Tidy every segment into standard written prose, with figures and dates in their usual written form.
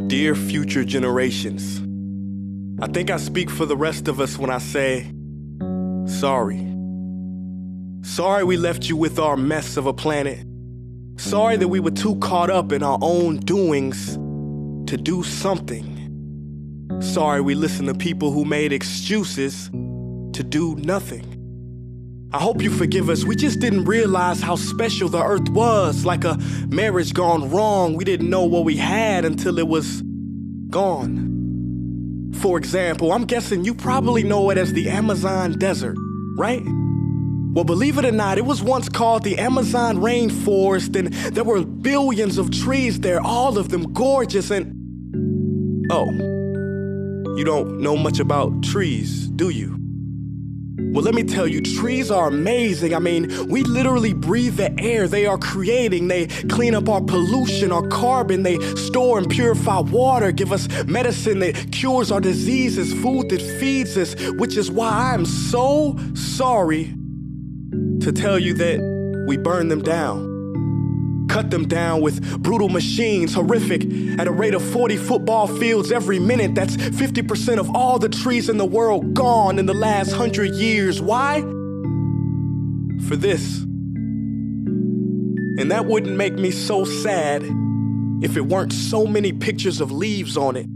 Dear future generations, I think I speak for the rest of us when I say, sorry. Sorry we left you with our mess of a planet. Sorry that we were too caught up in our own doings to do something. Sorry we listened to people who made excuses to do nothing. I hope you forgive us. We just didn't realize how special the earth was. Like a marriage gone wrong, we didn't know what we had until it was gone. For example, I'm guessing you probably know it as the Amazon desert, right? Well, believe it or not, it was once called the Amazon rainforest, and there were billions of trees there, all of them gorgeous. And oh, you don't know much about trees, do you? Well, let me tell you, trees are amazing. I mean, we literally breathe the air they are creating. They clean up our pollution, our carbon. They store and purify water, give us medicine that cures our diseases, food that feeds us, which is why I'm so sorry to tell you that we burn them down. Cut them down with brutal machines, horrific, at a rate of 40 football fields every minute. That's 50% of all the trees in the world gone in the last 100 years. Why? For this. And that wouldn't make me so sad if it weren't so many pictures of leaves on it.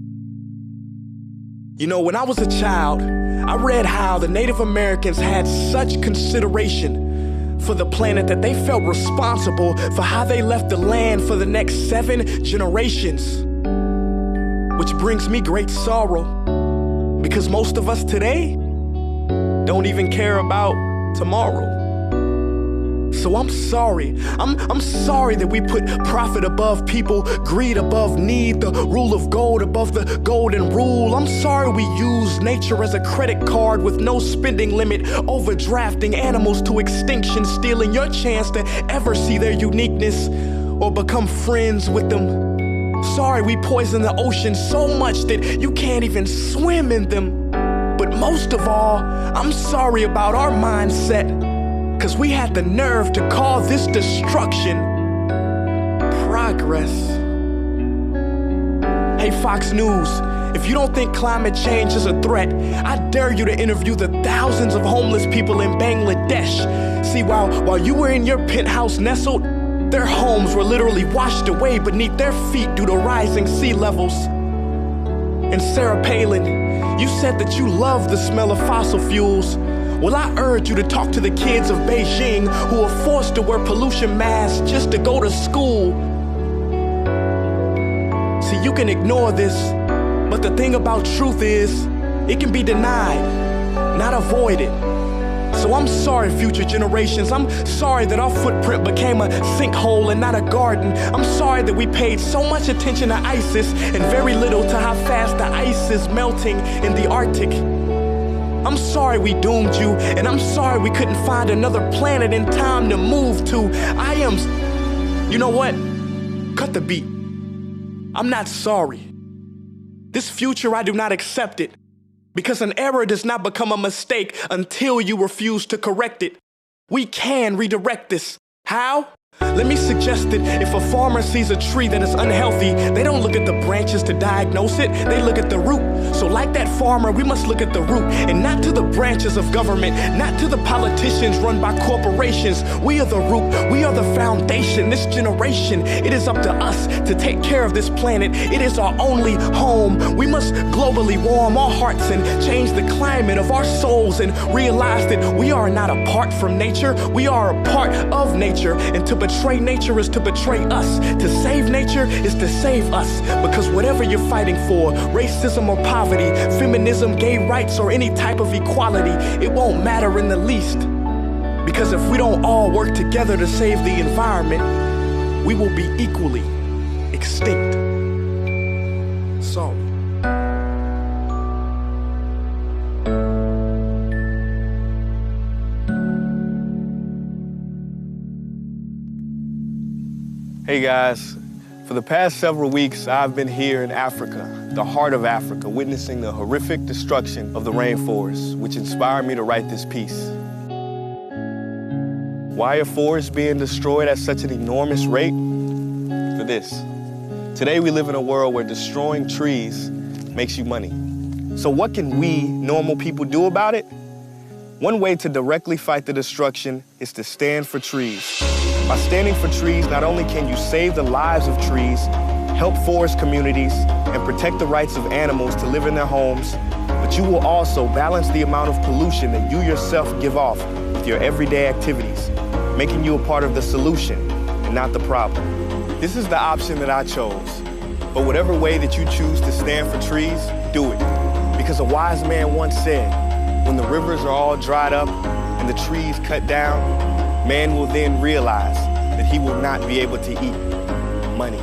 You know, when I was a child, I read how the Native Americans had such consideration for the planet that they felt responsible for how they left the land for the next 7 generations. Which brings me great sorrow, because most of us today don't even care about tomorrow. So I'm sorry. I'm sorry that we put profit above people, greed above need, the rule of gold above the golden rule. I'm sorry we use nature as a credit card with no spending limit, overdrafting animals to extinction, stealing your chance to ever see their uniqueness or become friends with them. Sorry we poison the ocean so much that you can't even swim in them. But most of all, I'm sorry about our mindset, 'cause we had the nerve to call this destruction progress. Hey, Fox News, if you don't think climate change is a threat, I dare you to interview the thousands of homeless people in Bangladesh. See, while you were in your penthouse nestled, their homes were literally washed away beneath their feet due to rising sea levels. And Sarah Palin, you said that you love the smell of fossil fuels. Well, I urge you to talk to the kids of Beijing who are forced to wear pollution masks just to go to school. See, you can ignore this, but the thing about truth is, it can be denied, not avoided. So I'm sorry, future generations. I'm sorry that our footprint became a sinkhole and not a garden. I'm sorry that we paid so much attention to ISIS and very little to how fast the ice is melting in the Arctic. I'm sorry we doomed you, and I'm sorry we couldn't find another planet in time to move to. You know what? Cut the beat. I'm not sorry. This future, I do not accept it, because an error does not become a mistake until you refuse to correct it. We can redirect this. How? Let me suggest that if a farmer sees a tree that is unhealthy, they don't look at the branches to diagnose it, they look at the root. So like that farmer, we must look at the root, and not to the branches of government, not to the politicians run by corporations. We are the root, we are the foundation. This generation, it is up to us to take care of this planet. It is our only home. We must globally warm our hearts and change the climate of our souls and realize that we are not apart from nature, we are a part of nature. And to betray nature is to betray us. To save nature is to save us. Because whatever you're fighting for, racism or poverty, feminism, gay rights, or any type of equality, it won't matter in the least. Because if we don't all work together to save the environment, we will be equally extinct. Sorry. Hey guys, for the past several weeks, I've been here in Africa, the heart of Africa, witnessing the horrific destruction of the rainforest, which inspired me to write this piece. Why are forests being destroyed at such an enormous rate? For this, Today we live in a world where destroying trees makes you money. So what can we, normal people, do about it? One way to directly fight the destruction is to stand for trees. By standing for trees, not only can you save the lives of trees, help forest communities, and protect the rights of animals to live in their homes, but you will also balance the amount of pollution that you yourself give off with your everyday activities, making you a part of the solution and not the problem. This is the option that I chose. But whatever way that you choose to stand for trees, do it. Because a wise man once said, when the rivers are all dried up and the trees cut down, man will then realize that he will not be able to eat money.